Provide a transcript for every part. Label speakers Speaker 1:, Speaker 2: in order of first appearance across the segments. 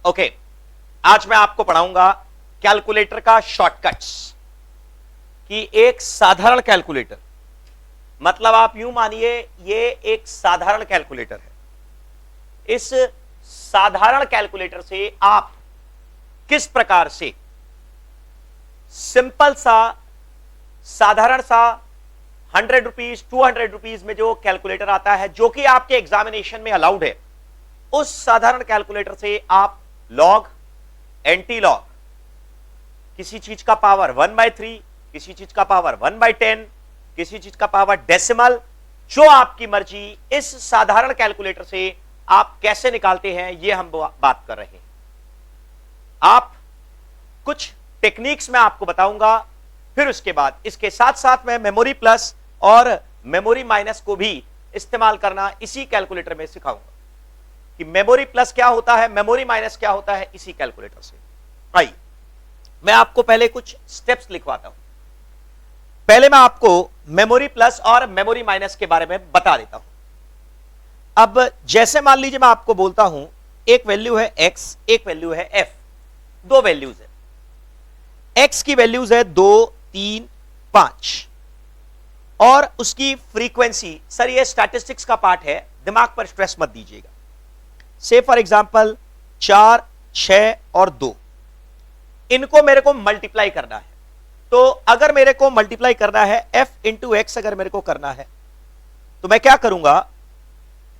Speaker 1: Okay, आज मैं आपको पढ़ाऊंगा कैलकुलेटर का शॉर्टकट्स। कि एक साधारण कैलकुलेटर, मतलब आप यूं मानिए ये एक साधारण कैलकुलेटर है। इस साधारण कैलकुलेटर से आप किस प्रकार से सिंपल सा साधारण सा 100 रुपीज 200 रुपीज में जो कैलकुलेटर आता है जो कि आपके एग्जामिनेशन में अलाउड है, उस साधारण कैलकुलेटर से आप लॉग, एंटी लॉग, किसी चीज का पावर 1/3, किसी चीज का पावर 1/10, किसी चीज का पावर डेसिमल, जो आपकी मर्जी, इस साधारण कैलकुलेटर से आप कैसे निकालते हैं ये हम बात कर रहे हैं। आप कुछ टेक्निक्स मैं आपको बताऊंगा, फिर उसके बाद इसके साथ साथ मैं मेमोरी प्लस और मेमोरी माइनस को भी इस्तेमाल करना इसी कैलकुलेटर में सिखाऊंगा कि मेमोरी प्लस क्या होता है, मेमोरी माइनस क्या होता है इसी कैलकुलेटर से। आइए मैं आपको पहले कुछ स्टेप्स लिखवाता हूं। पहले मैं आपको मेमोरी प्लस और मेमोरी माइनस के बारे में बता देता हूं। अब जैसे मान लीजिए मैं आपको बोलता हूं एक वैल्यू है x, एक वैल्यू है f, दो वैल्यूज है। x की वैल्यूज है 2, 3, 5 और उसकी फ्रीक्वेंसी, सर ये स्टैटिस्टिक्स का पार्ट है, दिमाग पर स्ट्रेस मत दीजिएगा। से फॉर एग्जांपल 4, 6 और 2, इनको मेरे को मल्टीप्लाई करना है। तो अगर मेरे को मल्टीप्लाई करना है f इंटू एक्स, अगर मेरे को करना है तो मैं क्या करूंगा,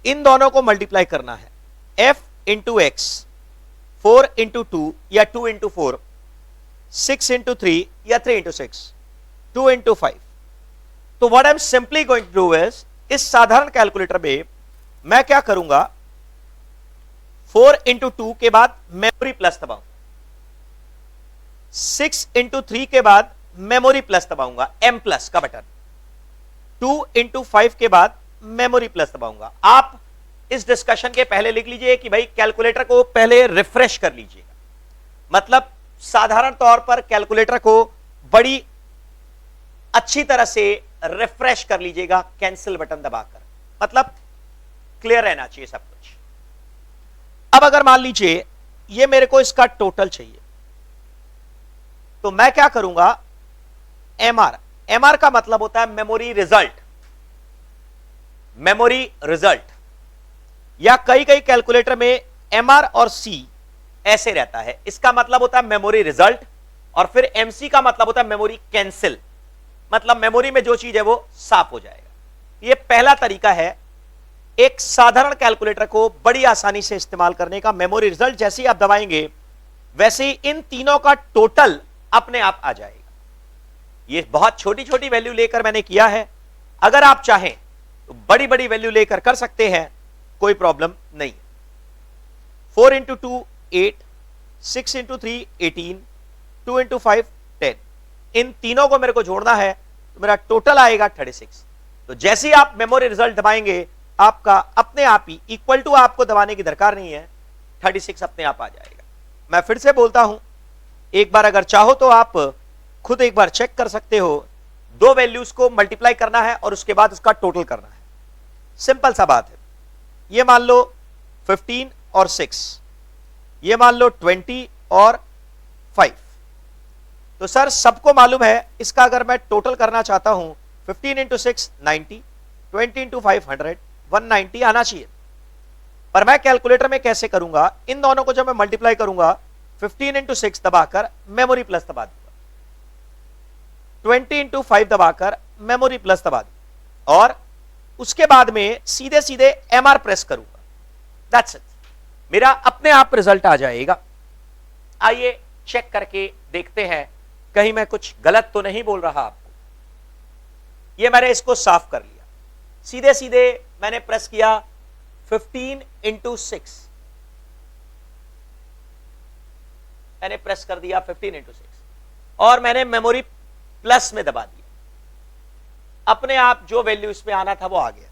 Speaker 1: इन दोनों को मल्टीप्लाई करना है। f इंटू एक्स 4 इंटू 2 या 2 इंटू 4, 6 इंटू 3 या 3 इंटू 6, 2 इंटू 5। तो what I am simply going to do is, इस साधारण कैलकुलेटर में मैं क्या करूंगा, 4 इंटू 2 के बाद मेमोरी प्लस दबाऊंगा, 6 इंटू 3 के बाद मेमोरी प्लस दबाऊंगा, एम प्लस का बटन, 2 इंटू 5 के बाद मेमोरी प्लस दबाऊंगा। आप इस डिस्कशन के पहले लिख लीजिए कि भाई कैलकुलेटर को पहले रिफ्रेश कर लीजिएगा, मतलब साधारण तौर पर कैलकुलेटर को बड़ी अच्छी तरह से रिफ्रेश कर लीजिएगा कैंसिल बटन दबाकर, मतलब क्लियर रहना चाहिए सब कुछ। अब अगर मान लीजिए ये मेरे को इसका टोटल चाहिए, तो मैं क्या करूंगा, एमआर, एमआर का मतलब होता है मेमोरी रिजल्ट, मेमोरी रिजल्ट, या कई कई कैलकुलेटर में एमआर और सी ऐसे रहता है। इसका मतलब होता है मेमोरी रिजल्ट, और फिर एमसी का मतलब होता है मेमोरी कैंसिल, मतलब मेमोरी में जो चीज है वो साफ हो जाएगा। यह पहला तरीका है एक साधारण कैलकुलेटर को बड़ी आसानी से इस्तेमाल करने का। मेमोरी रिजल्ट जैसे ही आप दबाएंगे वैसे ही इन तीनों का टोटल अपने आप आ जाएगा। ये बहुत छोटी छोटी वैल्यू लेकर मैंने किया है, अगर आप चाहें तो बड़ी बड़ी वैल्यू लेकर कर सकते हैं, कोई प्रॉब्लम नहीं है। 4 इंटू 2 8, 6 इंटू 3 18, 2 इंटू 5 10, इन तीनों को मेरे को जोड़ना है तो मेरा टोटल आएगा 36। तो जैसे ही आप मेमोरी रिजल्ट दबाएंगे आपका अपने आप ही इक्वल टू, आपको दबाने की दरकार नहीं है, 36 अपने आप आ जाएगा। मैं फिर से बोलता हूं, एक बार अगर चाहो तो आप खुद एक बार चेक कर सकते हो। दो वैल्यूज को मल्टीप्लाई करना है और उसके बाद उसका टोटल करना है, सिंपल सा बात है। ये मान लो 15 और 6, ये मान लो 20 और 5। तो सर सबको मालूम है, इसका अगर मैं टोटल करना चाहता हूं, 15 इंटू 6 90, 20 इंटू 5 100, 190 आना चाहिए। पर मैं कैलकुलेटर में कैसे करूंगा, इन दोनों को जब मैं मल्टीप्लाई करूंगा 15 इंटू 6 दबाकर मेमोरी प्लस दबा दूंगा, 20 इंटू 5 दबाकर मेमोरी प्लस दबा दूंगा, और उसके बाद में सीधे सीधे एमआर प्रेस करूंगा। दैट्स इट, मेरा अपने आप रिजल्ट आ जाएगा। आइए चेक करके देखते हैं कहीं मैं कुछ गलत तो नहीं बोल रहा आपको। ये मैंने इसको साफ कर लिया, सीधे सीधे मैंने प्रेस किया 15 इंटू 6, मैंने प्रेस कर दिया 15 इंटू 6 और मैंने मेमोरी प्लस में दबा दिया। अपने आप जो वैल्यू इसमें आना था वो आ गया।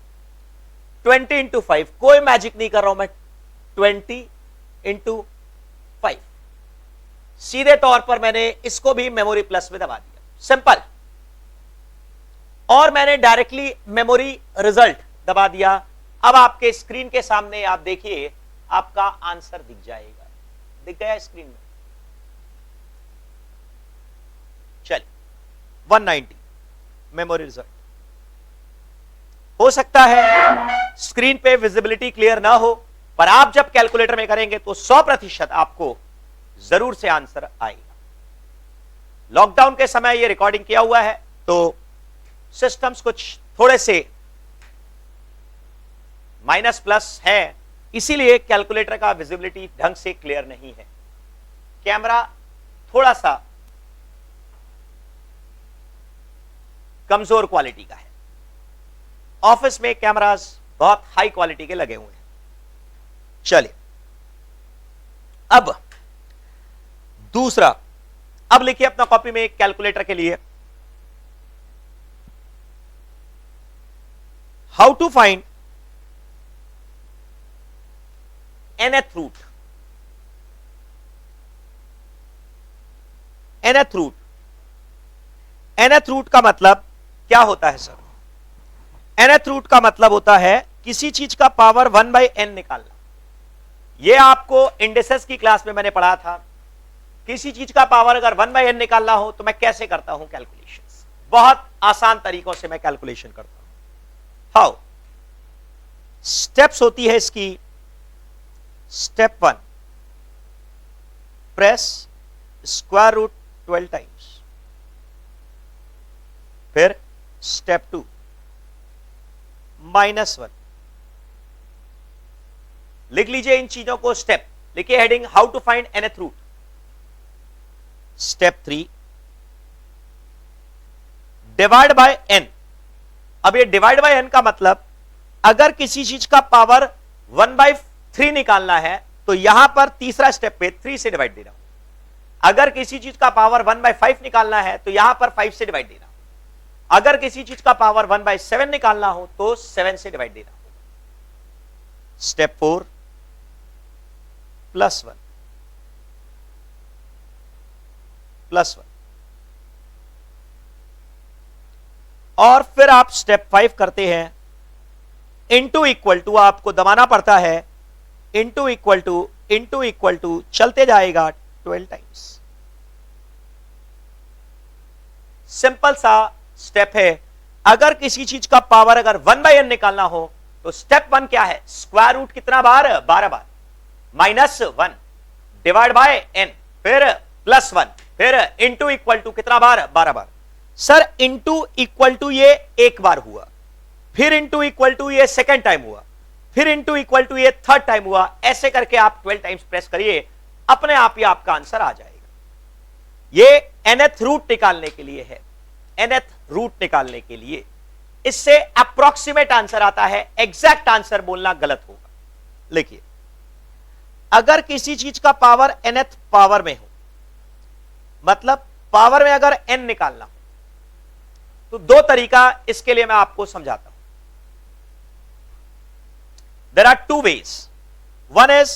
Speaker 1: 20 इंटू 5, कोई मैजिक नहीं कर रहा हूं मैं, 20 इंटू 5, सीधे तौर पर मैंने इसको भी मेमोरी प्लस में दबा दिया, सिंपल। और मैंने डायरेक्टली मेमोरी रिजल्ट दबा दिया। अब आपके स्क्रीन के सामने आप देखिए, आपका आंसर दिख जाएगा। दिख गया स्क्रीन में? चलिए 190 मेमोरी रिजल्ट। हो सकता है स्क्रीन पे विजिबिलिटी क्लियर ना हो, पर आप जब कैलकुलेटर में करेंगे तो 100% आपको जरूर से आंसर आएगा। लॉकडाउन के समय ये रिकॉर्डिंग किया हुआ है, तो सिस्टम्स कुछ थोड़े से माइनस प्लस है, इसीलिए कैलकुलेटर का विजिबिलिटी ढंग से क्लियर नहीं है। कैमरा थोड़ा सा कमजोर क्वालिटी का है। ऑफिस में कैमरास बहुत हाई क्वालिटी के लगे हुए हैं। चलिए अब दूसरा, अब लिखिए अपना कॉपी में कैलकुलेटर के लिए, how to find nth root. nth root, nth root का मतलब क्या होता है सर? nth रूट का मतलब होता है किसी चीज का पावर 1/n निकालना। यह आपको इंडिसेस की क्लास में मैंने पढ़ा था। किसी चीज का पावर अगर 1/n निकालना हो तो मैं कैसे करता हूं कैलकुलेशंस? बहुत आसान तरीकों से मैं कैलकुलेशन करता हूं। हाउ? स्टेप्स होती है इसकी। Step 1, press square root 12 times. फिर स्टेप 2, -1। लिख लीजिए इन चीजों को, स्टेप लिखिए, heading how to find nth root. Step 3, divide by n। अब ये डिवाइड बाय n का मतलब, अगर किसी चीज का पावर 1/3 निकालना है तो यहां पर तीसरा स्टेप पे 3 से डिवाइड देना। अगर किसी चीज का पावर 1/5 निकालना है तो यहां पर 5 से डिवाइड देना। अगर किसी चीज का पावर 1/7 निकालना हो तो 7 से डिवाइड देना। स्टेप 4, +1 +1। और फिर आप स्टेप 5 करते हैं, इनटू इक्वल टू आपको दबाना पड़ता है, इनटू इक्वल टू चलते जाएगा 12 टाइम्स। सिंपल सा स्टेप है। अगर किसी चीज का पावर अगर 1/n निकालना हो तो स्टेप 1 क्या है? स्क्वायर रूट कितना बार? 12 बार, -1 डिवाइड बाय n, फिर +1, फिर इनटू इक्वल टू कितना बार? 12 बार। सर इनटू इक्वल टू ये एक बार हुआ, फिर इनटू इक्वल टू ये सेकंड टाइम हुआ, फिर इनटू इक्वल टू ये थर्ड टाइम हुआ। ऐसे करके आप 12 टाइम्स प्रेस करिए, अपने आप ही आपका आंसर आ जाएगा। ये nth रूट निकालने के लिए है, nth रूट निकालने के लिए। इससे अप्रोक्सीमेट आंसर आता है, एग्जैक्ट आंसर बोलना गलत होगा। लिखिए, अगर किसी चीज का पावर nth पावर में हो, मतलब पावर में अगर n निकालना हो, तो दो तरीका इसके लिए मैं आपको समझाता हूं। There are two ways. One is,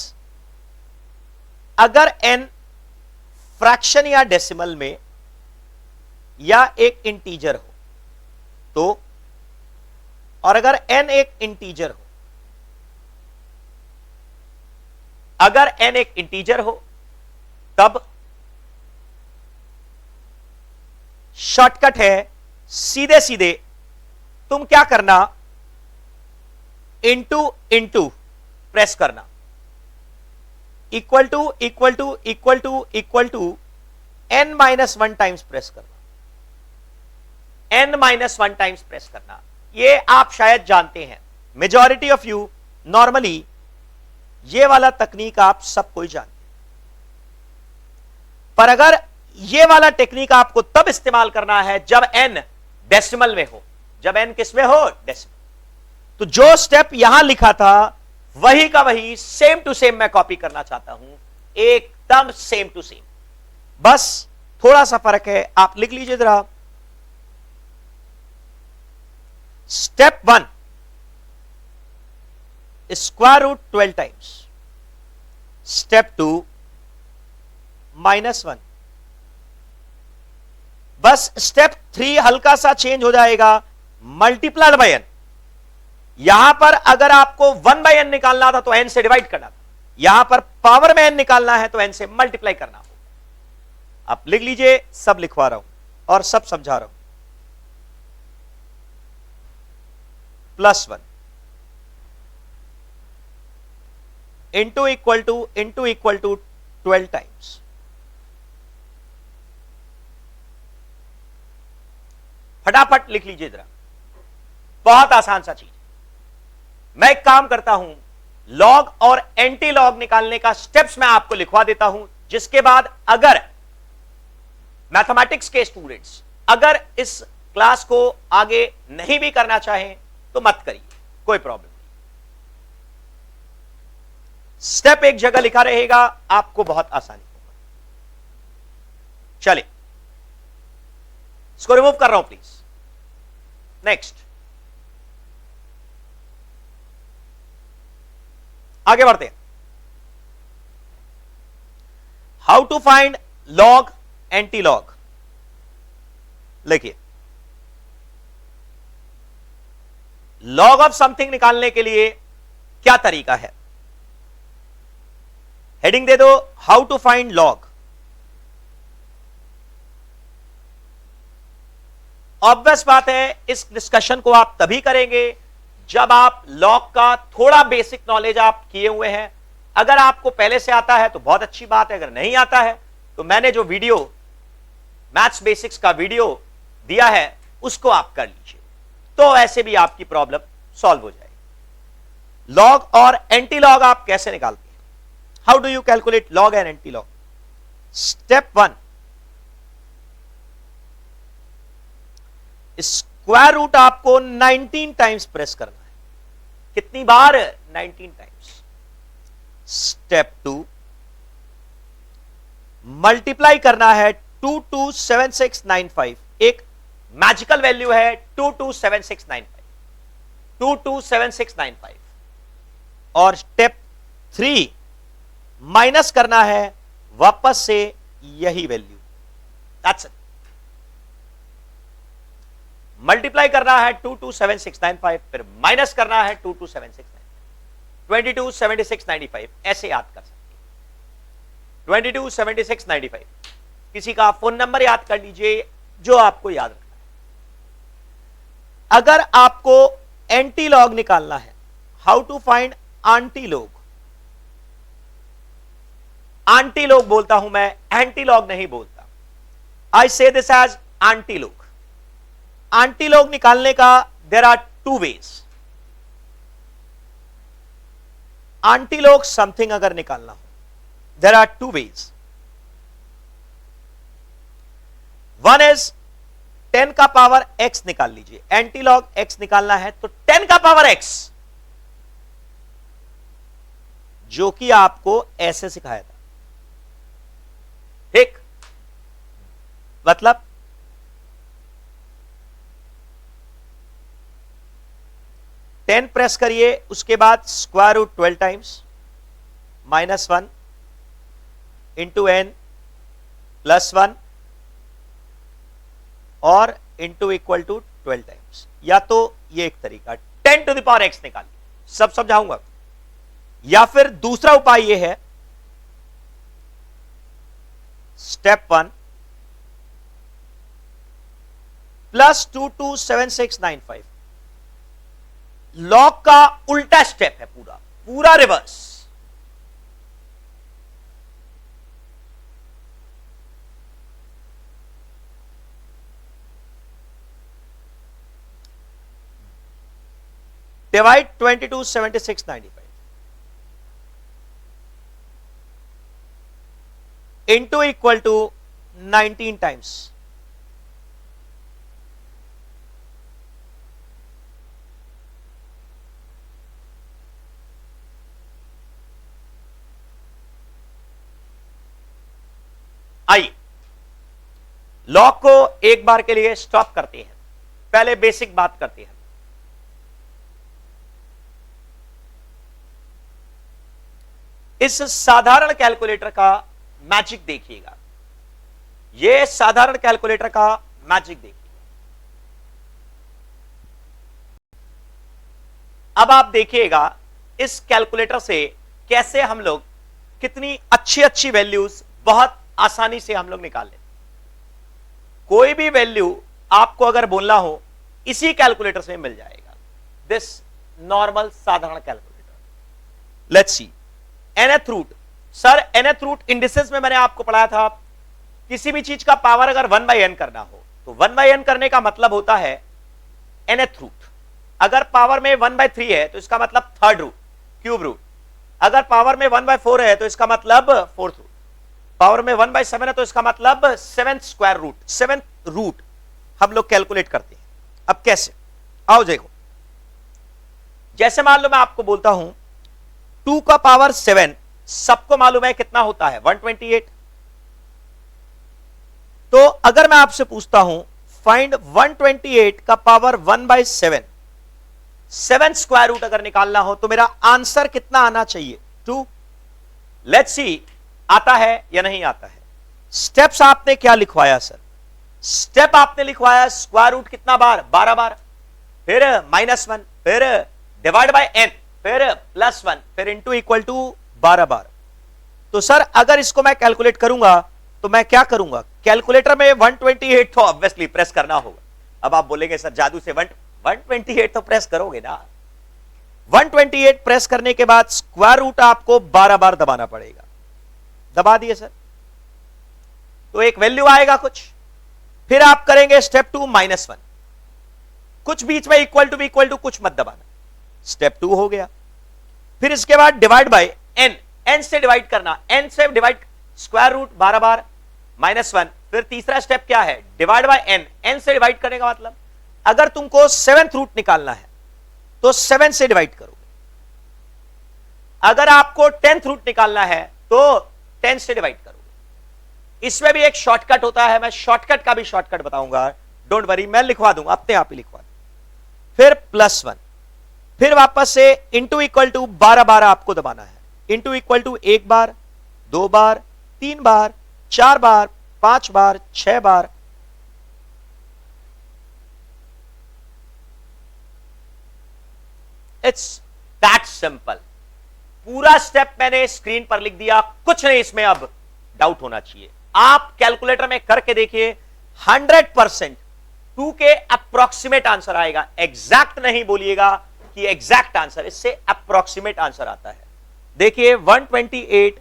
Speaker 1: अगर n फ्रैक्शन या डेसिमल में या एक इंटीजर हो तो, और अगर n एक इंटीजर हो, अगर n एक इंटीजर हो तब शॉर्टकट है, सीधे सीधे तुम क्या करना, इंटू प्रेस करना, equal to n-1 times press करना, n-1 टाइम्स प्रेस करना। ये आप शायद जानते हैं, मेजॉरिटी ऑफ यू नॉर्मली ये वाला तकनीक आप सब कोई जानते हैं। पर अगर ये वाला टेक्निक आपको तब इस्तेमाल करना है जब n डेसिमल में हो। जब n किस में हो? डेसिमल। तो जो स्टेप यहां लिखा था वही का वही सेम टू सेम मैं कॉपी करना चाहता हूं, एकदम सेम टू सेम, बस थोड़ा सा फर्क है। आप लिख लीजिए जरा। Step 1, square root 12 times. Step 2, -1। बस स्टेप 3 हल्का सा चेंज हो जाएगा, मल्टीप्लाइड बाय n। यहां पर अगर आपको 1/n निकालना था तो n से डिवाइड करना था, यहां पर पावर में n निकालना है तो n से मल्टीप्लाई करना होगा। आप लिख लीजिए, सब लिखवा रहा हूं और सब समझा रहा हूं। +1 इंटू इक्वल टू 12 टाइम्स। फटाफट लिख लीजिए जरा, बहुत आसान सा चीज। मैं एक काम करता हूं, लॉग और एंटी लॉग निकालने का स्टेप्स मैं आपको लिखवा देता हूं, जिसके बाद अगर मैथमेटिक्स के स्टूडेंट्स अगर इस क्लास को आगे नहीं भी करना चाहें तो मत करिए, कोई प्रॉब्लम नहीं। स्टेप एक जगह लिखा रहेगा, आपको बहुत आसानी होगा। चलिए, इसको रिमूव कर रहा हूं प्लीज। नेक्स्ट, आगे बढ़ते हैं। How to find log anti log. लिखिए, लॉग ऑफ समथिंग निकालने के लिए क्या तरीका है। हेडिंग दे दो, how to find log. Obvious बात है, इस डिस्कशन को आप तभी करेंगे जब आप लॉग का थोड़ा बेसिक नॉलेज आप किए हुए हैं। अगर आपको पहले से आता है तो बहुत अच्छी बात है, अगर नहीं आता है तो मैंने जो वीडियो मैथ्स बेसिक्स का वीडियो दिया है उसको आप कर लीजिए, तो ऐसे भी आपकी प्रॉब्लम सॉल्व हो जाएगी। लॉग और एंटी लॉग आप कैसे निकालते हैं, how do you calculate log and anti log. Step 1, square root आपको 19 टाइम्स प्रेस करना है। कितनी बार? 19 टाइम्स। स्टेप 2, मल्टीप्लाई करना है 227695। एक मैजिकल वैल्यू है 227695, 227695। और स्टेप 3, माइनस करना है वापस से यही वैल्यू। That's it. मल्टीप्लाई करना है 227695, फिर माइनस करना है 227695, 227695 ऐसे याद कर सकते हैं। 227695 किसी का फोन नंबर याद कर लीजिए जो आपको याद रखना है। अगर आपको एंटी लॉग निकालना है, how to find anti log. Anti log बोलता हूं मैं, एंटी लॉग नहीं बोलता। I say this as anti log. Anti log निकालने का there are 2 ways. Anti log something अगर निकालना हो, there are 2 ways. One is 10 का पावर x निकाल लीजिए। एंटी लॉग x निकालना है तो 10 का पावर x, जो कि आपको ऐसे सिखाया था, ठीक। मतलब 10 प्रेस करिए, उसके बाद square root 12 times -1 into n +1 और इंटू इक्वल टू 12 टाइम्स। या तो ये एक तरीका 10 टू द पावर x निकालिए, सब समझाऊंगा। या फिर दूसरा उपाय ये है, स्टेप 1 +227695। लॉग का उल्टा स्टेप है, पूरा पूरा reverse. Divide 227695 into equal to 19 times. आइए लॉग को एक बार के लिए स्टॉप करते हैं, पहले बेसिक बात करते हैं। इस साधारण कैलकुलेटर का मैजिक देखिएगा, यह साधारण कैलकुलेटर का मैजिक देखिएगा। अब आप देखिएगा, इस कैलकुलेटर से कैसे हम लोग कितनी अच्छी अच्छी वैल्यूज बहुत आसानी से हम लोग निकाल लेते। कोई भी वैल्यू आपको अगर बोलना हो इसी कैलकुलेटर से मिल जाएगा, दिस नॉर्मल साधारण calculator. Let's see nth root. Sir nth root indices में मैंने आपको पढ़ाया था, किसी भी चीज का पावर अगर 1/n करना हो तो 1/n करने का मतलब होता है nth रूट। अगर पावर में 1/3 है तो इसका मतलब थर्ड रूट, क्यूब रूट। अगर पावर में 1/4 है तो इसका मतलब फोर्थ रूट। पावर में 1/7 है तो इसका मतलब seventh square root, seventh root हम लोग कैलकुलेट करते हैं। अब कैसे, आओ देखो। जैसे मान लो मैं आपको बोलता हूं 2 का पावर 7, सबको मालूम है कितना होता है 128। तो अगर मैं आपसे पूछता हूं फाइंड 128 का पावर 1/7, 7 स्क्वायर रूट अगर निकालना हो तो मेरा आंसर कितना आना चाहिए 2। लेट्स सी आता है या नहीं आता है। स्टेप्स आपने क्या लिखवाया सर? स्टेप आपने लिखवाया स्क्वायर रूट कितना बार, 12 बार, फिर -1, फिर डिवाइड बाय n, फिर +1, फिर इंटू इक्वल टू 12 बार। तो सर अगर इसको मैं कैलकुलेट करूंगा तो मैं क्या करूंगा, कैलकुलेटर में 128 तो ऑब्वियसली प्रेस करना होगा। अब आप बोलेंगे सर जादू से 128 तो प्रेस करोगे ना। 128 प्रेस करने के बाद स्क्वायर रूट आपको 12 बार दबाना पड़ेगा। दबा दिए सर, तो एक वैल्यू आएगा कुछ, फिर आप करेंगे स्टेप 2 -1, कुछ बीच में इक्वल टू कुछ मत दबाना, स्टेप 2 हो गया। फिर इसके बाद डिवाइड बाय n, n से डिवाइड करना, n से डिवाइड स्क्वायर रूट 12 बार -1। फिर तीसरा स्टेप क्या है, डिवाइड बाय n, n से डिवाइड करने का मतलब अगर तुमको 7th रूट निकालना है तो 7 से डिवाइड करोगे। अगर आपको 10th रूट निकालना है तो 10 से डिवाइड करोगे। इसमें भी एक शॉर्टकट होता है, मैं शॉर्टकट का भी शॉर्टकट बताऊंगा, डोंट वरी, मैं लिखवा दूंगा, अपने आप ही लिखवा दूंगा। फिर +1, फिर वापस से इंटू इक्वल टू 12 बार आपको दबाना है, इंटू इक्वल टू 1 बार, 2 बार, 3 बार, 4 बार, 5 बार, 6 बार। It's that simple. पूरा स्टेप मैंने स्क्रीन पर लिख दिया, कुछ नहीं इसमें अब डाउट होना चाहिए। आप कैलकुलेटर में करके देखिए, 100% 2 के अप्रोक्सीमेट आंसर आएगा। एग्जैक्ट नहीं बोलिएगा कि एग्जैक्ट आंसर, इससे अप्रोक्सीमेट आंसर आता है। देखिए 128,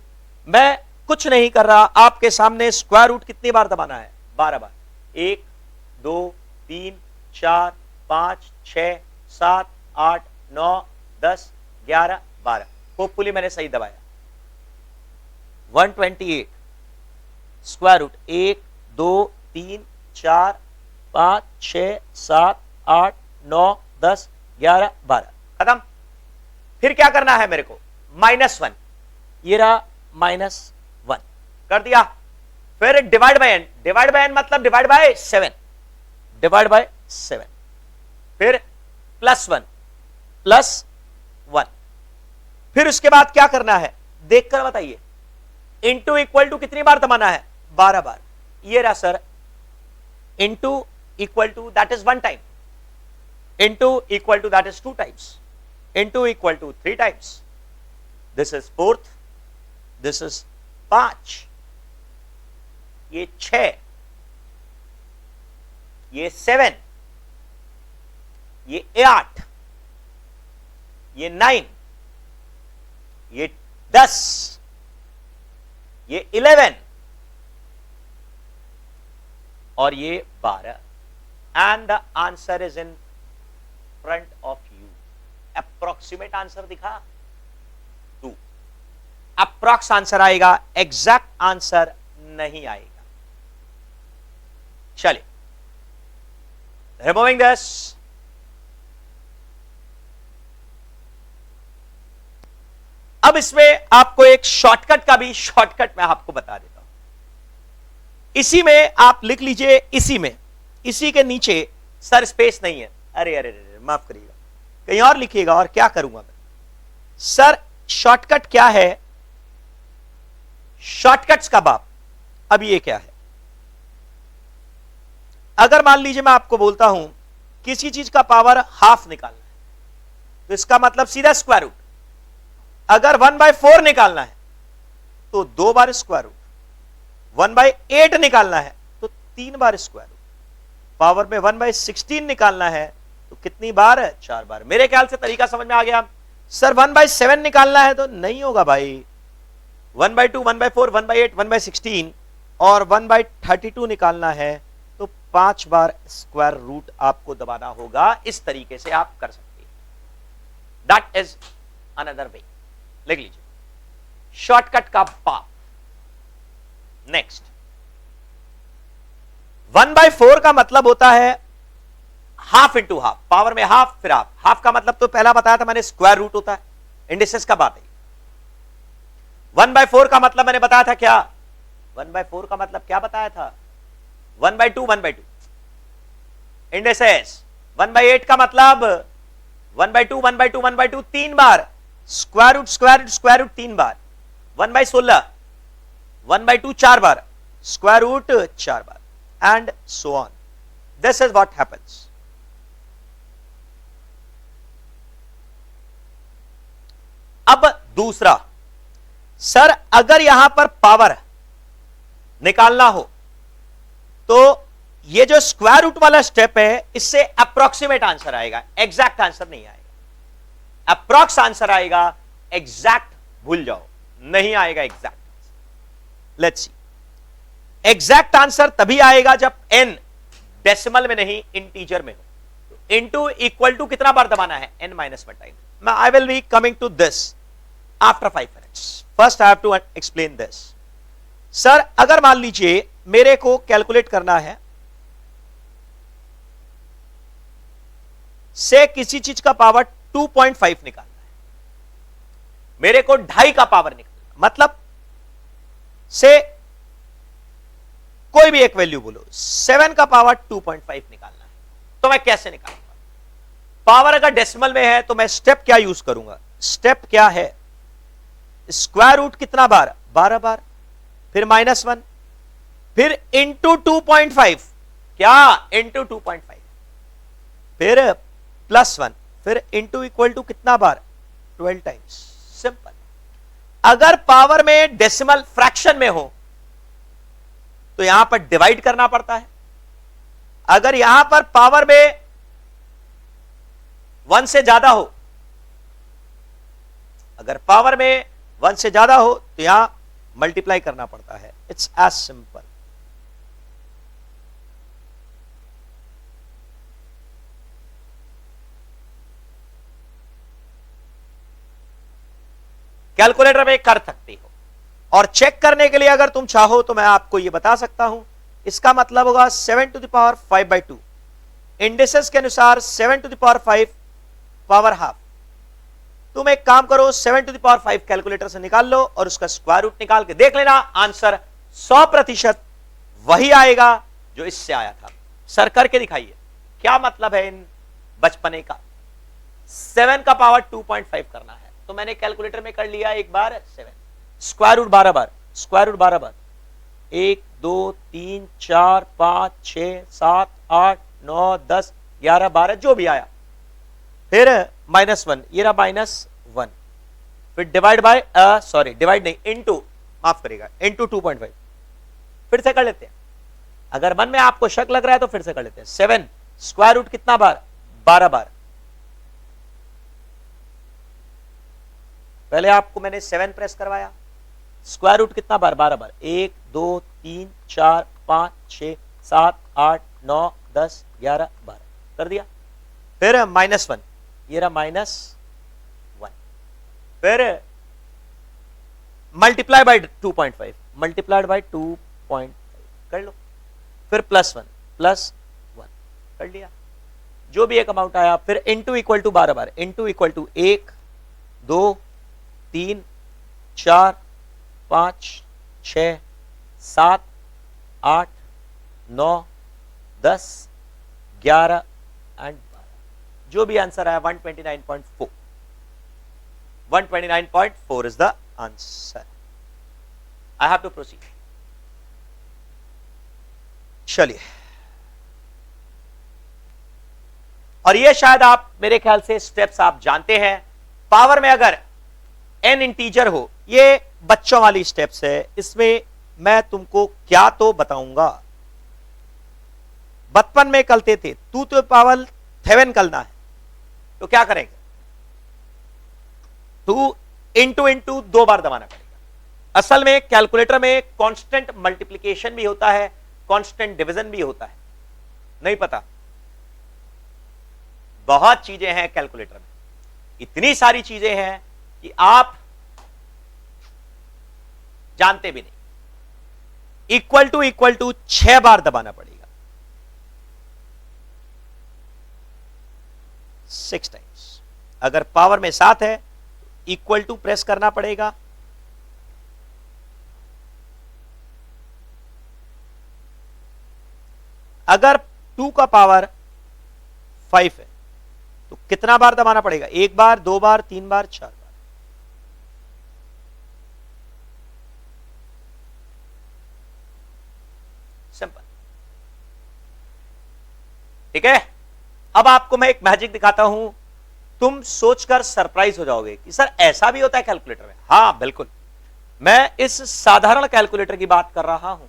Speaker 1: मैं कुछ नहीं कर रहा, आपके सामने स्क्वायर रूट कितनी बार दबाना है, 12 बार। 1 2 3 4 5 6 7 8 9 10 11 12। होपफुली मैंने सही दबाया। 128 स्क्वायर रूट 1 2 3 4 5 6 7 8 9 10 11 12, खत्म। फिर क्या करना है मेरे को, -1, ये रहा -1 कर दिया। फिर divide by n, divide by n मतलब डिवाइड बाय 7, डिवाइड बाय 7। फिर +1, फिर उसके बाद क्या करना है देखकर बताइए, इंटू इक्वल टू कितनी बार दबाना है, 12 बार। ये रहा sir, into equal to that is 1 time, into equal to that is 2 times, into equal to 3 times, this is 4th, this is 5, ये 6, ये 7, ये 8, ये 9, ये 10, ये 11 और ये 12। And the answer is in front of you. Approximate answer दिखा 2, approx answer आएगा, एग्जैक्ट आंसर नहीं आएगा। चलिए रिमूविंग दिस, अब इसमें आपको एक शॉर्टकट का भी शॉर्टकट मैं आपको बता देता हूं। इसी में आप लिख लीजिए, इसी में, इसी के नीचे सर स्पेस नहीं है, अरे अरे अरे माफ करिएगा, कहीं और लिखिएगा। और क्या करूंगा मैं सर, शॉर्टकट क्या है, शॉर्टकट्स का बाप। अब ये क्या है, अगर मान लीजिए मैं आपको बोलता हूं किसी चीज का पावर हाफ निकालना है तो इसका मतलब सीधा स्क्वायर रूट, अगर 1/4 निकालना है तो 2 बार स्क्वायर रूट, 1/8 निकालना है तो 3 बार स्क्वायर रूट, पावर में 1/16 निकालना है तो कितनी बार है? 4 बार। मेरे ख्याल से तरीका समझ में आ गया। सर 1/7 निकालना है तो नहीं होगा भाई, 1/2, 1/4, 1/8, 1/16 और 1/32 निकालना है तो 5 बार स्क्वायर रूट आपको दबाना होगा। इस तरीके से आप कर सकते हैं। That is another way. लिख लीजिए शॉर्टकट का बाप। नेक्स्ट 1/4 का मतलब होता है हाफ इंटू हाफ, पावर में हाफ फिर हाफ। हाफ का मतलब तो पहला बताया था मैंने, स्क्वायर रूट होता है। इंडिसेस का बात है। 1/4 का मतलब मैंने बताया था क्या? 1/4 का मतलब क्या बताया था? 1/2, 1/2 इंडिसेस। 1/8 का मतलब 1/2, 1/2, 1/2 3 बार, square root square root square root 3 बार। 1/16 1/2 4 बार, स्क्वायर रूट 4 बार, and so on. This is what happens. अब दूसरा, सर अगर यहां पर पावर निकालना हो तो ये जो स्क्वायर रूट वाला स्टेप है इससे अप्रोक्सीमेट आंसर आएगा, एग्जैक्ट आंसर नहीं आएगा। अप्रोक्स आंसर आएगा, एग्जैक्ट भूल जाओ, नहीं आएगा exact. Let's see, exact answer तभी आएगा जब n डेसिमल में नहीं इंटीजर में हो। इनटू इक्वल टू कितना बार दबाना है? n minus 1 time. I will be coming to this after 5 minutes. First I have to explain this. Sir अगर मान लीजिए मेरे को कैलकुलेट करना है से किसी चीज का पावर 2.5 निकालना है, मेरे को 2.5 का पावर निकालना, मतलब से कोई भी एक वैल्यू बोलो, 7 का पावर 2.5 निकालना है, तो मैं कैसे निकालूंगा? पावर अगर डेसिमल में है तो मैं स्टेप क्या यूज करूंगा? स्टेप क्या है? स्क्वायर रूट कितना बार? 12 बार, फिर -1, फिर इंटू 2.5, क्या? इंटू 2.5, फिर +1, फिर इंटू इक्वल टू कितना बार? 12 टाइम्स। सिंपल। अगर पावर में डेसिमल फ्रैक्शन में हो तो यहां पर डिवाइड करना पड़ता है। अगर यहां पर पावर में 1 से ज्यादा हो, अगर पावर में 1 से ज्यादा हो तो यहां मल्टीप्लाई करना पड़ता है। It's as simple. कैलकुलेटर में कर सकते हो, और चेक करने के लिए अगर तुम चाहो तो मैं आपको यह बता सकता हूं। इसका मतलब होगा 7 टू द पावर 5/2। इंडिसेस के अनुसार 7 to the power 5 power half. तुम एक काम करो, 7 टू द पावर 5 कैलकुलेटर से निकाल लो और उसका स्क्वायर रूट निकाल के देख लेना, आंसर 100% वही आएगा जो इससे आया था। सर करके दिखाइए, क्या मतलब है इन बचपने का? 7 का पावर 2.5 करना है, तो मैंने कैलकुलेटर में कर लिया एक बार 7, स्क्वायर रूट 12 बार, स्क्वायर रूट 12 बार, 1 2 3 4 5 6 7 8 9 10 11 12 जो भी आया, फिर -1, ये रहा -1, फिर डिवाइड बाय सॉरी डिवाइड नहीं, इनटू, माफ करेगा, इनटू 2.5। फिर से कर लेते हैं, अगर मन में आपको शक लग रहा है तो फिर से कर लेते हैं। 7 स्क्वायर रूट कितना बार? 12 बार। पहले आपको मैंने 7 प्रेस करवाया, स्क्वायर रूट कितना बार? 12 बार, 1 2 3 4 5 6 7 8 9 10 11 12 कर दिया। फिर -1, ये रहा -1, फिर मल्टीप्लाई बाय 2.5, मल्टीप्लाइड बाय 2.5 कर लो, फिर +1 कर लिया, जो भी एक अमाउंट आया, फिर इनटू इक्वल टू 12 बार, इनटू इक्वल टू 1 2 3 4 5 6 7 8 9 10 11 एंड 12, जो भी आंसर आया 129.4, 129.4 is the answer. I have to proceed. चलिए, और ये शायद आप, मेरे ख्याल से स्टेप्स आप जानते हैं। पावर में अगर n इंटीजर हो, ये बच्चों वाली स्टेप्स है, इसमें मैं तुमको क्या तो बताऊंगा। बचपन में करते थे, 2 to the पावर 7 करना है तो क्या करेंगे, 2 इंटू इंटू 2 बार दबाना पड़ेगा। असल में कैलकुलेटर में कांस्टेंट मल्टीप्लिकेशन भी होता है, कांस्टेंट डिवीजन भी होता है, नहीं पता? बहुत चीजें हैं कैलकुलेटर में, इतनी सारी चीजें हैं कि आप जानते भी नहीं। इक्वल टू 6 बार दबाना पड़ेगा, 6 टाइम्स। अगर पावर में 7 है, इक्वल टू प्रेस करना पड़ेगा, अगर 2 का पावर 5 है तो कितना बार दबाना पड़ेगा, 1 बार, 2 बार, 3 बार, 4 बार। सिंपल, ठीक है। अब आपको मैं एक मैजिक दिखाता हूं, तुम सोचकर सरप्राइज हो जाओगे कि सर ऐसा भी होता है कैलकुलेटर में। हां बिल्कुल, मैं इस साधारण कैलकुलेटर की बात कर रहा हूं,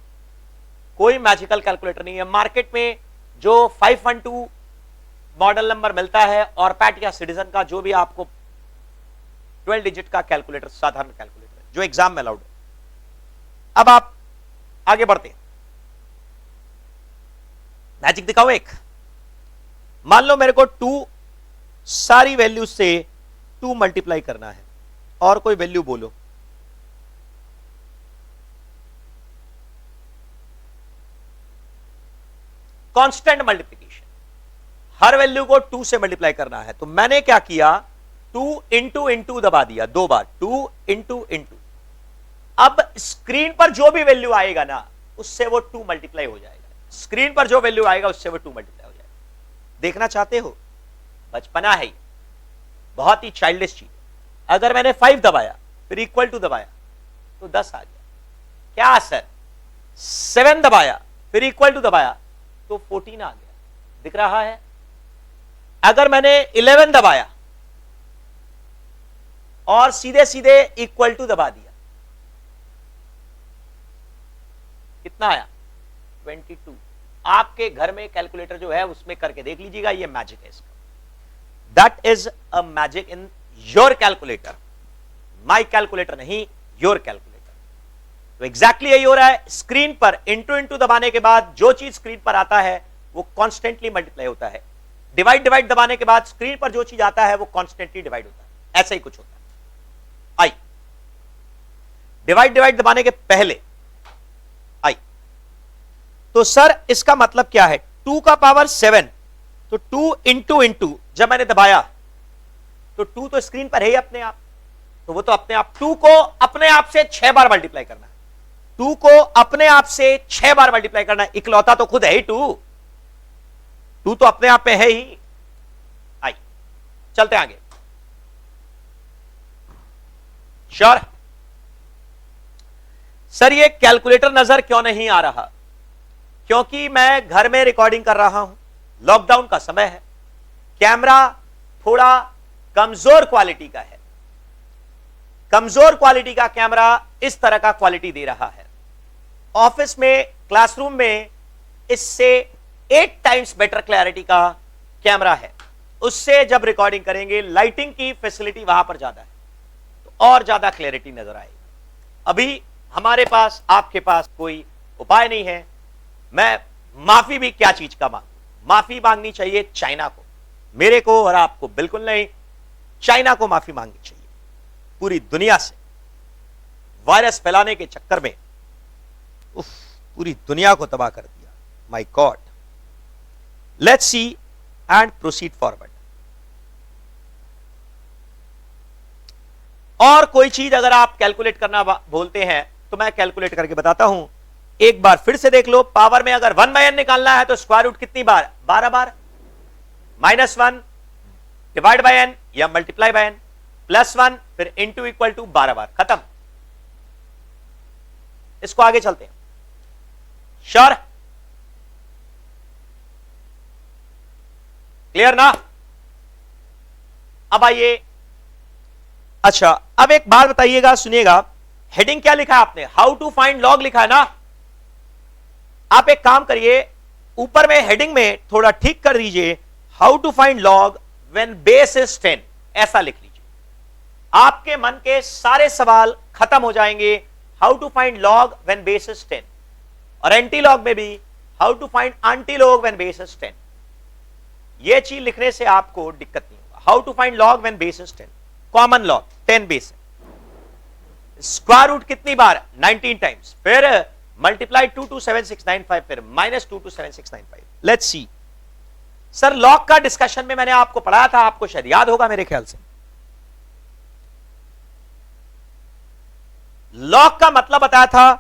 Speaker 1: कोई मैजिकल कैलकुलेटर नहीं है। मार्केट में जो 512 मॉडल नंबर मिलता है और पैट या सिटीजन का, जो भी आपको 12 डिजिट का कैलकुलेटर, साधारण कैलकुलेटर जो एग्जाम में अलाउड है। अब आप आगे बढ़ते हैं, मैजिक दिखाओ एक। मान लो मेरे को 2 सारी वैल्यू से 2 मल्टीप्लाई करना है, और कोई वैल्यू बोलो। कांस्टेंट मल्टीप्लिकेशन, हर वैल्यू को 2 से मल्टीप्लाई करना है, तो मैंने क्या किया, 2 इंटू इंटू दबा दिया 2 बार, 2 इंटू इंटू। अब स्क्रीन पर जो भी वैल्यू आएगा ना, उससे वो 2 मल्टीप्लाई हो जाएगा। स्क्रीन पर जो वैल्यू आएगा उससे वो 2 मल्टीप्लाई हो जाएगा। देखना चाहते हो? बचपना है ये, बहुत ही चाइल्डिश चीज। अगर मैंने 5 दबाया फिर इक्वल टू दबाया तो 10 आ गया। क्या सर? 7 दबाया फिर इक्वल टू दबाया तो 14 आ गया। दिख रहा है? अगर मैंने 11 दबाया और सीधे सीधे इक्वल टू दबा दिया, कितना आया? 22। आपके घर में कैलकुलेटर जो है उसमें करके देख लीजिएगा, ये मैजिक है इसका। That is a magic in your calculator, my calculator नहीं, योर कैलकुलेटर। तो एग्जैक्टली यही हो रहा है। स्क्रीन पर इंटू इंटू दबाने के बाद जो चीज स्क्रीन पर आता है वो कॉन्स्टेंटली मल्टीप्लाई होता है। डिवाइड डिवाइड दबाने के बाद स्क्रीन पर जो चीज आता है वो कॉन्स्टेंटली डिवाइड होता है। ऐसा ही कुछ होता है। आई डिवाइड डिवाइड दबाने के पहले आई, तो सर इसका मतलब क्या है? 2 का पावर 7, तो 2 इंटू इंटू जब मैंने दबाया तो 2 तो स्क्रीन पर है ही अपने आप, तो वो तो अपने आप 2 को अपने आप से 6 बार मल्टीप्लाई करना है। 2 को अपने आप से 6 बार मल्टीप्लाई करना है। इकलौता तो खुद है ही 2 तो अपने आप में है ही। आई चलते आगे। श्योर? सर ये कैलकुलेटर नजर क्यों नहीं आ रहा? क्योंकि मैं घर में रिकॉर्डिंग कर रहा हूं, लॉकडाउन का समय है, कैमरा थोड़ा कमजोर क्वालिटी का है। कमजोर क्वालिटी का कैमरा इस तरह का क्वालिटी दे रहा है। ऑफिस में, क्लासरूम में इससे 8 टाइम्स बेटर क्लैरिटी का कैमरा है। उससे जब रिकॉर्डिंग करेंगे, लाइटिंग की फैसिलिटी वहां पर ज्यादा है तो और ज्यादा क्लैरिटी नजर आएगी। अभी हमारे पास, आपके पास कोई उपाय नहीं है। मैं माफी भी क्या चीज का मांगू? माफी मांगनी चाहिए चाइना को, मेरे को और आपको बिल्कुल नहीं। चाइना को माफी मांगनी चाहिए। पूरी दुनिया से वायरस फैलाने के चक्कर में पूरी दुनिया को तबाह कर दिया। My God. Let's see and proceed forward. और कोई चीज अगर आप कैलकुलेट करना बोलते हैं तो मैं कैलकुलेट करके बताता हूं। एक बार फिर से देख लो। पावर में अगर 1/n निकालना है तो स्क्वायर रूट कितनी बार? 12 बार। -1 डिवाइड बाय n या मल्टीप्लाई बाय n, +1 फिर इंटू इक्वल टू 12 बार। खत्म। इसको आगे चलते हैं। श्योर? क्लियर ना? अब आइए अच्छा, अब एक बात बताइएगा, सुनिएगा, हेडिंग क्या लिखा है आपने? हाउ टू फाइंड लॉग लिखा है ना। आप एक काम करिए, ऊपर में हेडिंग में थोड़ा ठीक कर दीजिए, how to find log when base is 10, ऐसा लिख लीजिए। आपके मन के सारे सवाल खत्म हो जाएंगे। How to find log when base is 10, और एंटी लॉग में भी how to find anti log when base is 10। ये चीज लिखने से आपको दिक्कत नहीं होगा। How to find log when base is 10, common log 10 base है, स्क्वायर रूट कितनी बार? 19 टाइम्स, फिर मल्टीप्लाई 2 to 7695, फिर minus 2 to 7695। Let's see. Sir log का डिस्कशन में मैंने आपको पढ़ाया था, आपको शायद याद होगा मेरे ख्याल से। लॉग का मतलब बताया था,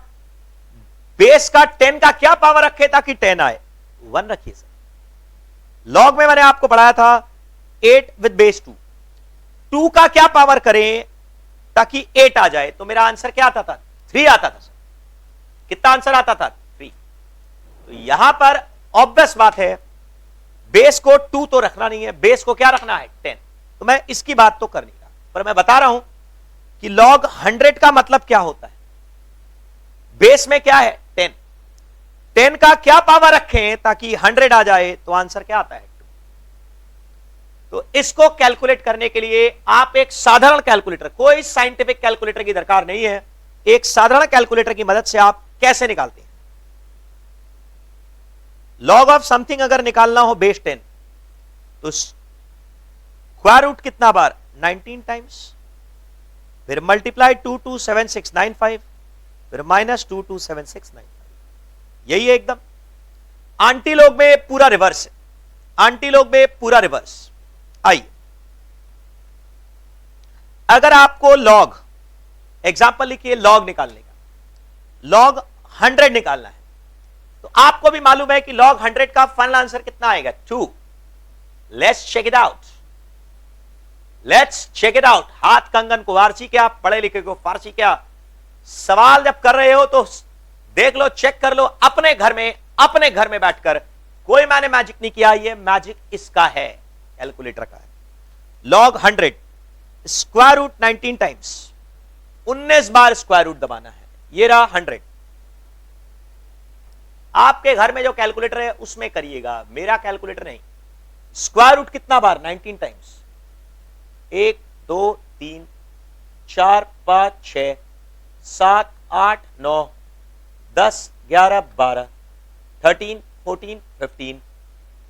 Speaker 1: बेस का 10 का क्या पावर रखे ताकि 10 आए? 1 रखिए सर। लॉग में मैंने आपको पढ़ाया था 8 विद बेस 2, 2 का क्या पावर करें ताकि 8 आ जाए? तो मेरा आंसर क्या आता था? 3 आता था सर। कितना आंसर आता था? 3। तो यहां पर ऑब्वियस बात है, बेस को 2 तो रखना नहीं है, बेस को क्या रखना है? 10। तो मैं इसकी बात तो कर नहीं रहा, पर मैं बता रहा हूं कि लॉग 100 का मतलब क्या होता है। बेस में क्या है? 10। 10 का क्या पावर रखें ताकि 100 आ जाए? तो आंसर क्या आता है? 2। तो इसको कैलकुलेट करने के लिए आप एक साधारण कैलकुलेटर, कोई साइंटिफिक कैलकुलेटर की दरकार नहीं है, एक साधारण कैलकुलेटर की मदद से आप कैसे निकालते हैं? लॉग ऑफ समथिंग अगर निकालना हो बेस 10, तो स्क्वायर रूट कितना बार? 19 टाइम्स, फिर मल्टीप्लाई 2 to 7695, फिर माइनस 2 to 7695। यही है एकदम। आंटी लोग में पूरा रिवर्स है, आंटी लोग में पूरा रिवर्स। आइए, अगर आपको लॉग, एग्जाम्पल लिखिए लॉग निकालने का, लॉग 100 निकालना है, तो आपको भी मालूम है कि लॉग 100 का फाइनल आंसर कितना आएगा? 2। Let's check it out, let's check it out. हाथ कंगन को वारसी क्या, पढ़े लिखे को फारसी क्या। सवाल जब कर रहे हो तो देख लो, चेक कर लो अपने घर में बैठकर। कोई मैंने मैजिक नहीं किया, ये मैजिक इसका है, कैलकुलेटर का है। लॉग 100, स्क्वायर रूट 19 टाइम्स, 19 बार स्क्वायर रूट दबाना है। ये रहा 100। आपके घर में जो कैलकुलेटर है उसमें करिएगा, मेरा कैलकुलेटर नहीं। स्क्वायर रूट कितना बार? 19 टाइम्स। 1 2 3 4 5 6 7 8 9 10 11 12 13 14 15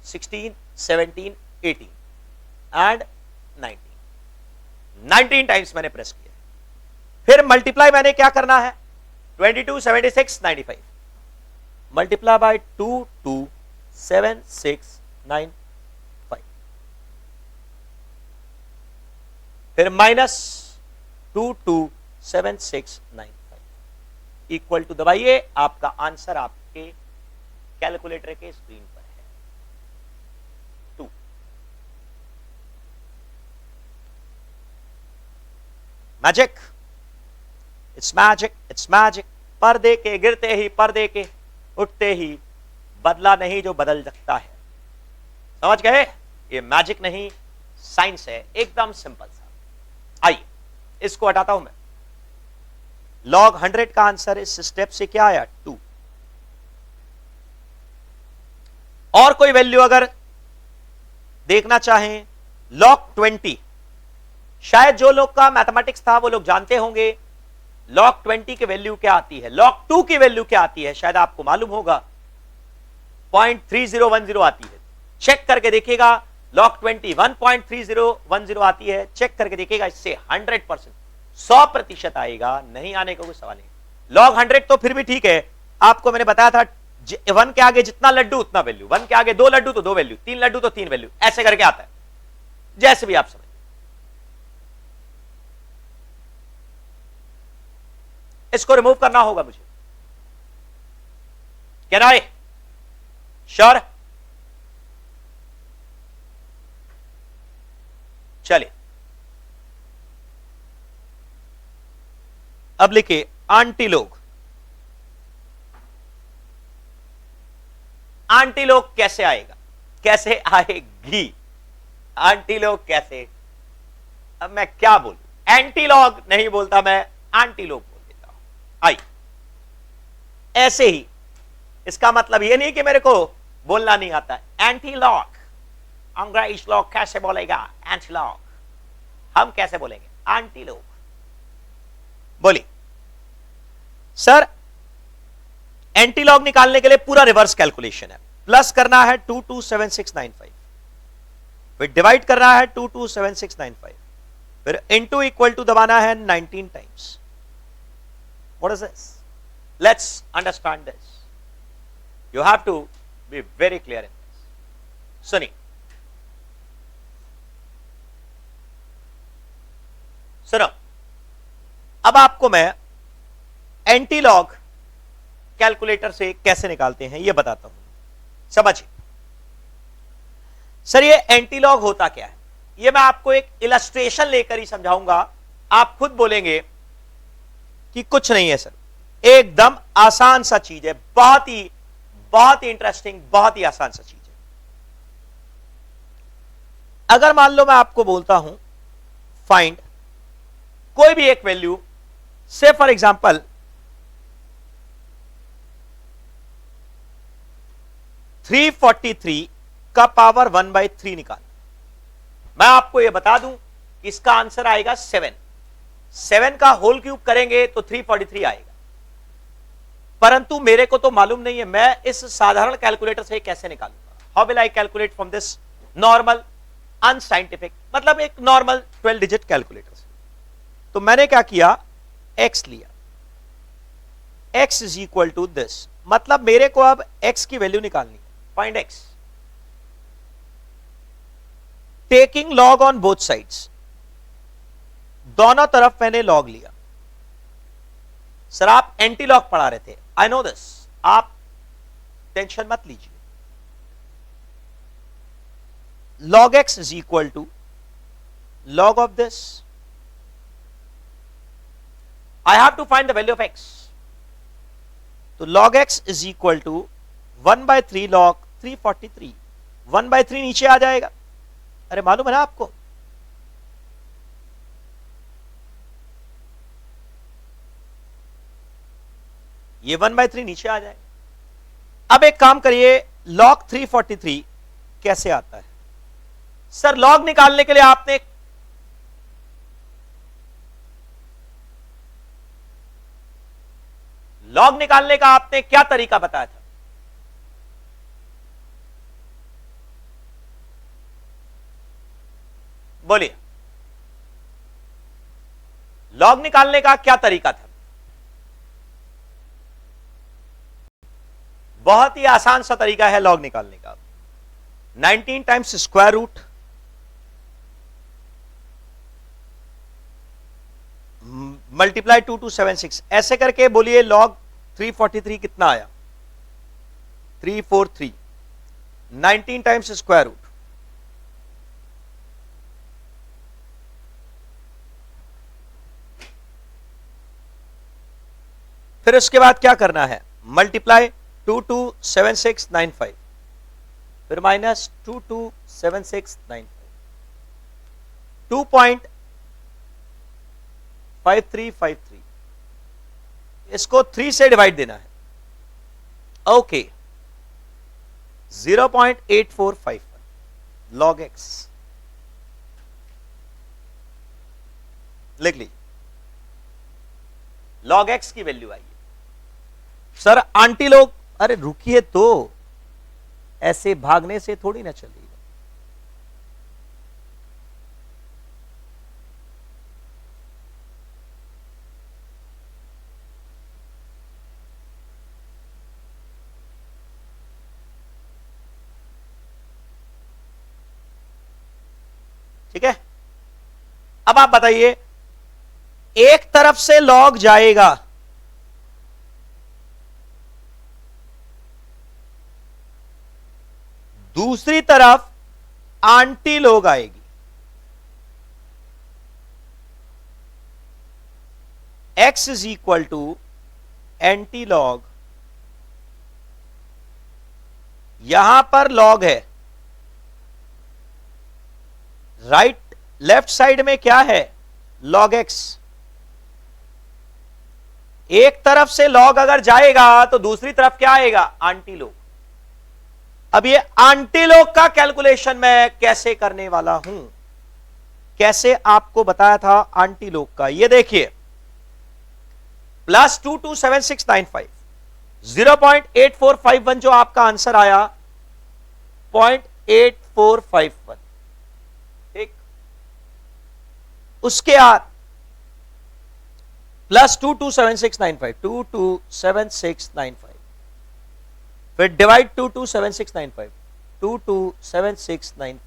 Speaker 1: 16 17 18 एंड 19 टाइम्स मैंने प्रेस किया। फिर मल्टीप्लाई मैंने क्या करना है? 22 76 95 मल्टीप्लाई बाय 2 2 7 6 9 5, फिर माइनस 2 2 7 6 9 5 इक्वल टू, दबाइए, आपका आंसर आपके कैलकुलेटर के स्क्रीन पर है 2। Magic, it's magic, it's magic. पर्दे के गिरते ही, पर्दे के उठते ही, बदला नहीं जो बदल सकता है। समझ गए? ये मैजिक नहीं, साइंस है, एकदम सिंपल सा। आइए इसको हटाता हूं मैं। लॉग 100 का आंसर इस स्टेप से क्या आया? 2। और कोई वैल्यू अगर देखना चाहें, लॉग 20, शायद जो लोग का मैथमेटिक्स था वो लोग जानते होंगे लॉग 20 की वैल्यू क्या आती है, लॉग 2 की वैल्यू क्या आती है, शायद आपको मालूम होगा 0.3010 आती है। चेक करके देखिएगा, लॉग 20 1.3010 आती है, चेक करके देखिएगा, इससे 100% 100% आएगा, नहीं आने का कोई सवाल नहीं। लॉग 100 तो फिर भी ठीक है, आपको मैंने बताया था 1 के आगे जितना लड्डू उतना वैल्यू, 1 के आगे 2 लड्डू तो 2 वैल्यू, 3 लड्डू तो 3 वैल्यू, ऐसे करके आता है, जैसे भी आप समझ। इसको रिमूव करना होगा मुझे, कैन आई? श्योर? चलिए अब लिखिए आंटी लोग। आंटी लोग कैसे आएगा, कैसे आएगी आंटी लोग कैसे? अब मैं क्या बोलूं, एंटी लॉग नहीं बोलता, मैं एंटी लॉग बोल देता हूं। आई ऐसे ही, इसका मतलब ये नहीं कि मेरे को बोलना नहीं आता। एंटी लॉग, अंग्रेज लॉग कैसे बोलेगा? Anti log. हम कैसे बोलेंगे? Anti log. बोलिए सर, एंटी लॉग निकालने के लिए पूरा रिवर्स कैलकुलेशन है। प्लस करना है 227695, फिर डिवाइड करना है 227695, फिर इनटू इक्वल टू दबाना है 19 times. What is this? Let's understand this. You have to be very clear in this. सुनिए, सुनो, अब आपको मैं एंटी लॉग कैलकुलेटर से कैसे निकालते हैं यह बताता हूं, समझिए। सर ये एंटी लॉग होता क्या है, यह मैं आपको एक इलस्ट्रेशन लेकर ही समझाऊंगा। आप खुद बोलेंगे कि कुछ नहीं है सर, एकदम आसान सा चीज है, बहुत ही इंटरेस्टिंग, बहुत ही आसान सा चीज है। अगर मान लो मैं आपको बोलता हूं फाइंड कोई भी एक वैल्यू, से फॉर एग्जांपल 343 का पावर 1/3 निकाल, मैं आपको यह बता दूं कि इसका आंसर आएगा 7। 7 का होल क्यूब करेंगे तो 343 आएगा, परंतु मेरे को तो मालूम नहीं है मैं इस साधारण कैलकुलेटर से कैसे निकालूंगा। How will I calculate from this normal unscientific, मतलब एक नॉर्मल 12 डिजिट कैलकुलेटर से। तो मैंने क्या किया, x लिया, x is equal to this, मतलब मेरे को अब x की वैल्यू निकालनी है। Find x, taking log on both sides, दोनों तरफ मैंने लॉग लिया। सर आप एंटी लॉग पढ़ा रहे थे, आई नो दिस, आप टेंशन मत लीजिए। log x is equal to log of this. I have to find the value of x. तो log x is equal to 1/3 log 343। 1/3 नीचे आ जाएगा, अरे मालूम है ना आपको। ये 1/3 नीचे आ जाएगा। अब एक काम करिए, log 343 कैसे आता है? सर लॉग निकालने के लिए आपने क्या तरीका बताया था? बोलिए, लॉग निकालने का क्या तरीका था? बहुत ही आसान सा तरीका है लॉग निकालने का। 19 टाइम्स स्क्वायर रूट मल्टीप्लाई 2276, ऐसे करके बोलिए लॉग 343 कितना आया? 343। 19 टाइम्स स्क्वायर रूट, फिर उसके बाद क्या करना है? मल्टीप्लाई 227695, फिर माइनस 227695, 2.5353, इसको 3 से डिवाइड देना है। ओके, 0.8451 log x लिख लीजिए। log x की वैल्यू आई है। सर आंटी लोग, अरे रुकिए तो, ऐसे भागने से थोड़ी ना चलेगा। ठीक है, अब आप बताइए, एक तरफ से लॉग जाएगा, दूसरी तरफ आंटी लॉग आएगी। x is equal to anti log, यहां पर लॉग है, राइट लेफ्ट साइड में क्या है? log x। एक तरफ से log अगर जाएगा तो दूसरी तरफ क्या आएगा, आंटी log। अब ये आंटी log का कैलकुलेशन मैं कैसे करने वाला हूं, कैसे आपको बताया था आंटी log का, ये देखिए +227695 0.8451 जो आपका आंसर आया 0.8451, ठीक। उसके बाद +227695 फिर डिवाइड 227695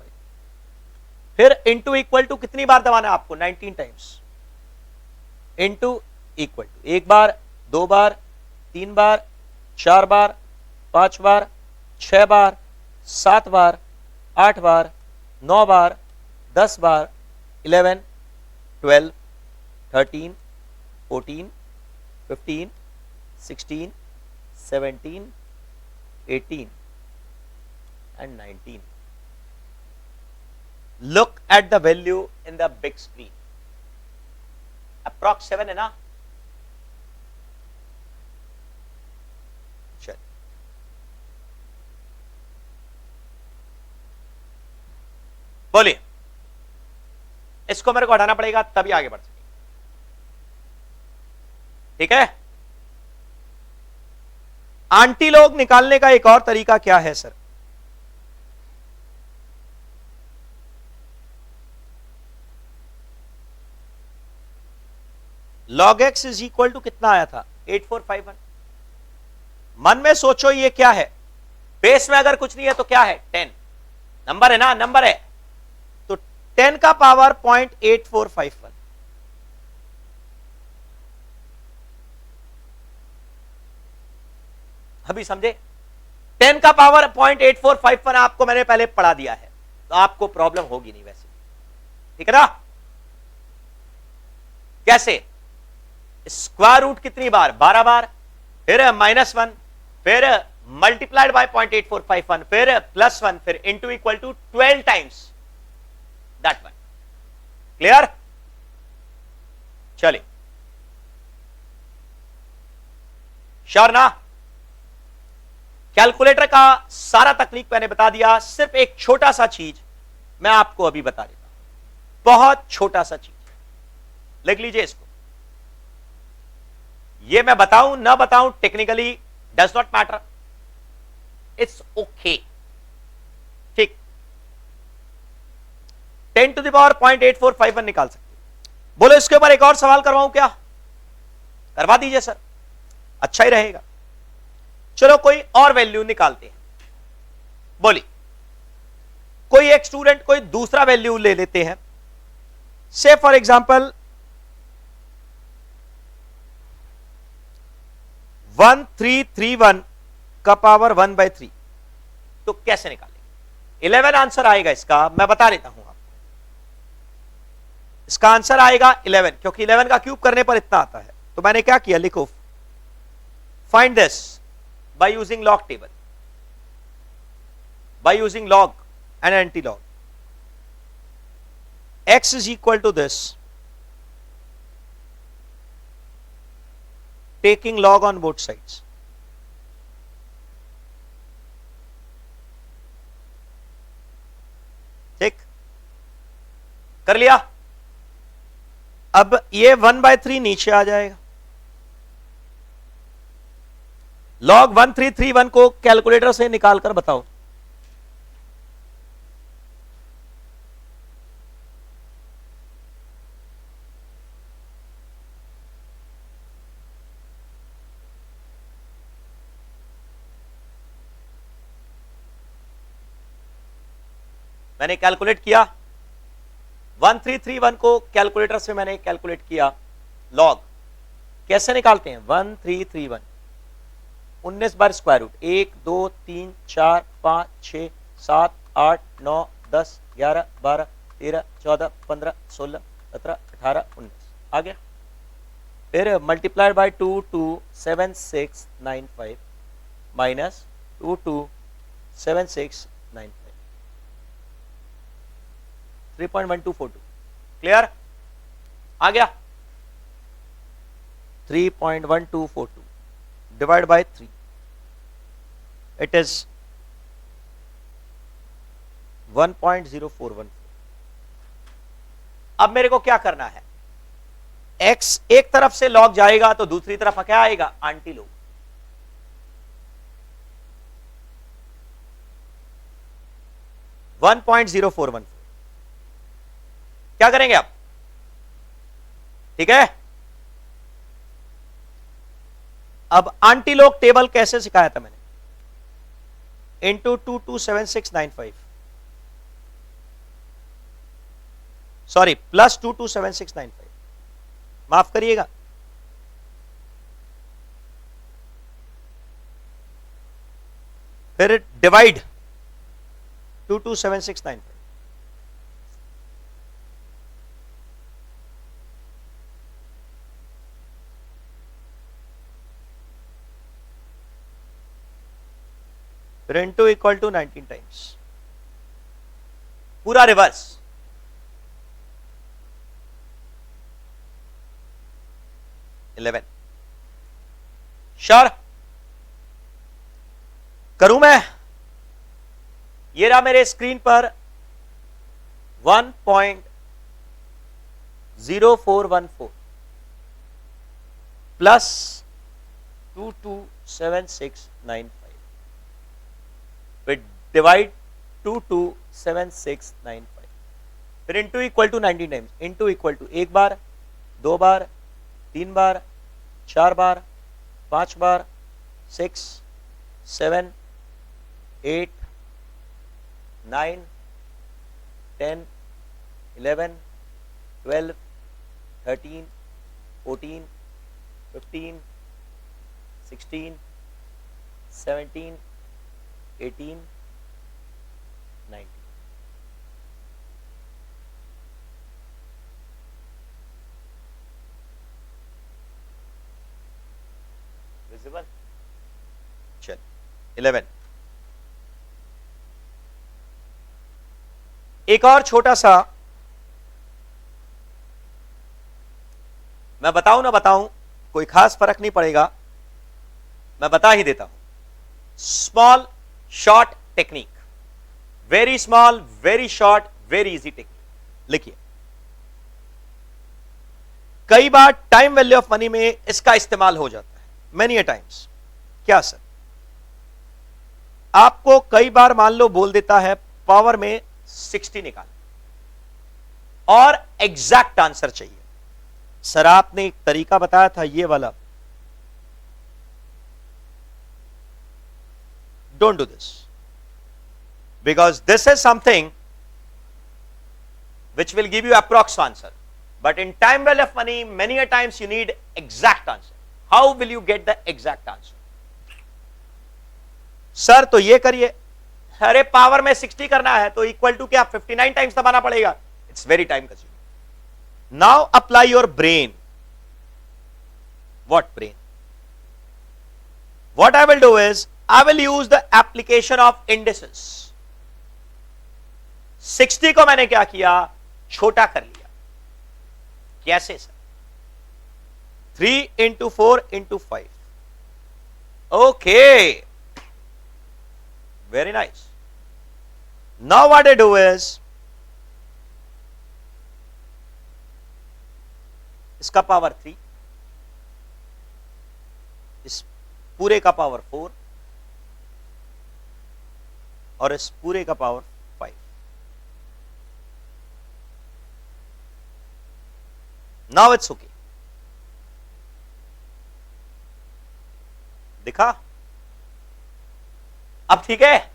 Speaker 1: फिर इंटू इक्वल टू कितनी बार दबाना है आपको, 19 टाइम्स। इंटू इक्वल टू एक बार, दो बार, तीन बार, चार बार, पांच बार, छह बार, सात बार, आठ बार, 9 बार, 10 बार, 11, 12, 13, 14, 15, 16, 17, 18 and 19. Look at the value in the big screen. Approx 7 है ना, चल बोलिए। इसको मेरे को हटाना पड़ेगा तभी आगे बढ़ सके, ठीक है। आंटी log निकालने का एक और तरीका क्या है sir, log x is equal to कितना आया था, 8451। मन में सोचो ये क्या है, बेस में अगर कुछ नहीं है तो क्या है, 10 नंबर है ना, नंबर है तो 10 का पावर 0.8451। अभी समझे, 10 का पावर 0.8451 आपको मैंने पहले पढ़ा दिया है तो आपको प्रॉब्लम होगी नहीं वैसे, ठीक है ना। कैसे, स्क्वायर रूट कितनी बार, 12 बार, फिर -1, फिर मल्टीप्लाइड बाय 0.8451, फिर +1, फिर into equal to 12 times that one. Clear, चलिए श्योर ना। कैलकुलेटर का सारा तकनीक मैंने बता दिया, सिर्फ एक छोटा सा चीज मैं आपको अभी बता देता हूं, बहुत छोटा सा चीज, लिख लीजिए इसको। ये मैं बताऊं ना बताऊं technically does not matter, it's okay, ठीक। 10 टू द पावर 0.8451 निकाल सकते। बोलो इसके ऊपर एक और सवाल करवाऊं क्या, करवा दीजिए सर, अच्छा ही रहेगा। चलो कोई और वैल्यू निकालते हैं, बोली कोई एक स्टूडेंट कोई दूसरा वैल्यू ले लेते हैं, से फॉर एग्जांपल 1331 का पावर 1/3, तो कैसे निकालेंगे, 11 आंसर आएगा इसका, मैं बता देता हूं आपको। इसका आंसर आएगा 11, क्योंकि 11 का क्यूब करने पर इतना आता है। तो मैंने क्या किया, लिखो find this by using log table, by using log and anti-log, x is equal to this, taking log on both sides, ठीक, कर लिया। अब ये 1/3 नीचे आ जाएगा। log 1331 को कैलकुलेटर से निकालकर बताओ, मैंने कैलकुलेट किया 1331 को कैलकुलेटर से मैंने कैलकुलेट किया। log कैसे निकालते हैं, 1331 19 बार स्क्वायर रूट, 1 2 3 4 5 6 7 8 9 10 11 12 13 14 15 16 17 18 19 आ गया। फिर मल्टीप्लाइड बाय 227695 माइनस 227695 3.1242। क्लियर, आ गया 3.1242 डिवाइड बाय 3, इट इज 1.0414। अब मेरे को क्या करना है, x एक तरफ से log जाएगा तो दूसरी तरफ क्या आएगा, आंटी लॉग। $1.0414 क्या करेंगे आप, ठीक है। अब आंटी लॉग टेबल कैसे सिखाया था मैंने, इंटू 227695, सॉरी प्लस 227695, माफ करिएगा, फिर डिवाइड 227695, फिर इनटू इक्वल टू 19 टाइम्स, पूरा रिवर्स। श्योर करूं मैं, ये रहा मेरे स्क्रीन पर 1.0414 प्लस 227695, फिर डिवाइड 227695, फिर into equal to 19 times, into equal to एक बार, दो बार, तीन बार, चार बार, पांच बार, 6, 7, 8, 9, 10, 11, 12, 13, 14, 15, 16, 17, 18, 19। विजिबल, चल 11। एक और छोटा सा, मैं बताऊं ना बताऊं कोई खास फर्क नहीं पड़ेगा, मैं बता ही देता हूं। Small short technique, very small very short very easy technique. लिखिए, कई बार टाइम वैल्यू ऑफ मनी में इसका इस्तेमाल हो जाता है, मेनी अ टाइम्स। क्या सर, आपको कई बार मान लो बोल देता है पावर में 60 निकाल और एग्जैक्ट आंसर चाहिए। सर आपने एक तरीका बताया था ये वाला, don't do this because this is something which will give you approx answer, but in time value of money many a times you need exact answer. How will you get the exact answer? Sir तो ये करिए, अरे power में 60 करना है तो equal to क्या 59 times दबाना पड़ेगा, it's very time consuming. Now apply your brain. What brain? What I will do is I will use the application of indices. 60 को मैंने क्या किया, छोटा कर लिया। कैसे sir? 3 into 4 into 5. Okay, very nice. Now what I do is इसका power 3, इस पूरे का पावर 4 और इस पूरे का पावर 5। नाउ इट्स ओके, दिखा? अब ठीक है।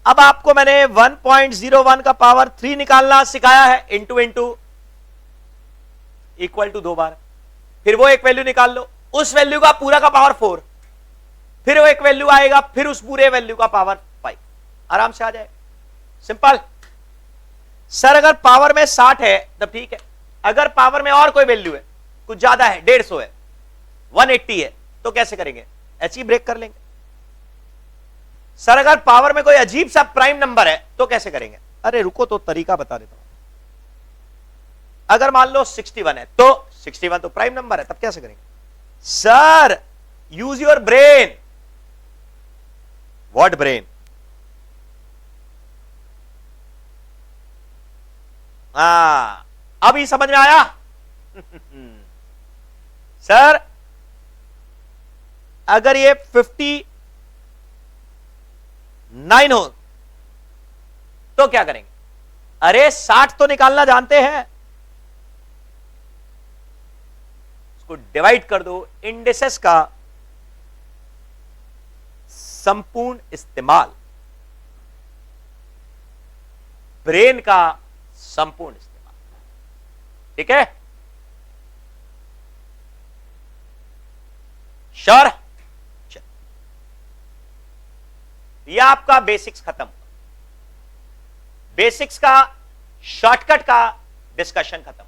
Speaker 1: अब आपको मैंने 1.01 का पावर 3 निकालना सिखाया है, इंटू इंटू इक्वल टू 2 बार, फिर वो एक वैल्यू निकाल लो, उस वैल्यू का पूरा का पावर 4, फिर वो एक वैल्यू आएगा, फिर उस पूरे वैल्यू का पावर 5, आराम से आ जाए। सिंपल। सर अगर पावर में 60 है तब ठीक है, अगर पावर में और कोई वैल्यू है, कुछ ज्यादा है, 150 है, 180 है, तो कैसे करेंगे? ऐसे ही ब्रेक कर लेंगे। सर अगर पावर में कोई अजीब सा प्राइम नंबर है तो कैसे करेंगे? अरे रुको तो तरीका बता देता हूं। अगर मान लो 61 है तो 61 तो प्राइम नंबर है, तब कैसे करेंगे? Sir use your brain. What brain? अभी समझ में आया? सर अगर ये 59 हो तो क्या करेंगे? अरे 60 तो निकालना जानते हैं, उसको डिवाइड कर दो। इंडिसेस का संपूर्ण इस्तेमाल, ब्रेन का संपूर्ण इस्तेमाल। ठीक है? श्योर? यह आपका बेसिक्स खत्म हुआ, बेसिक्स का शॉर्टकट का डिस्कशन खत्म।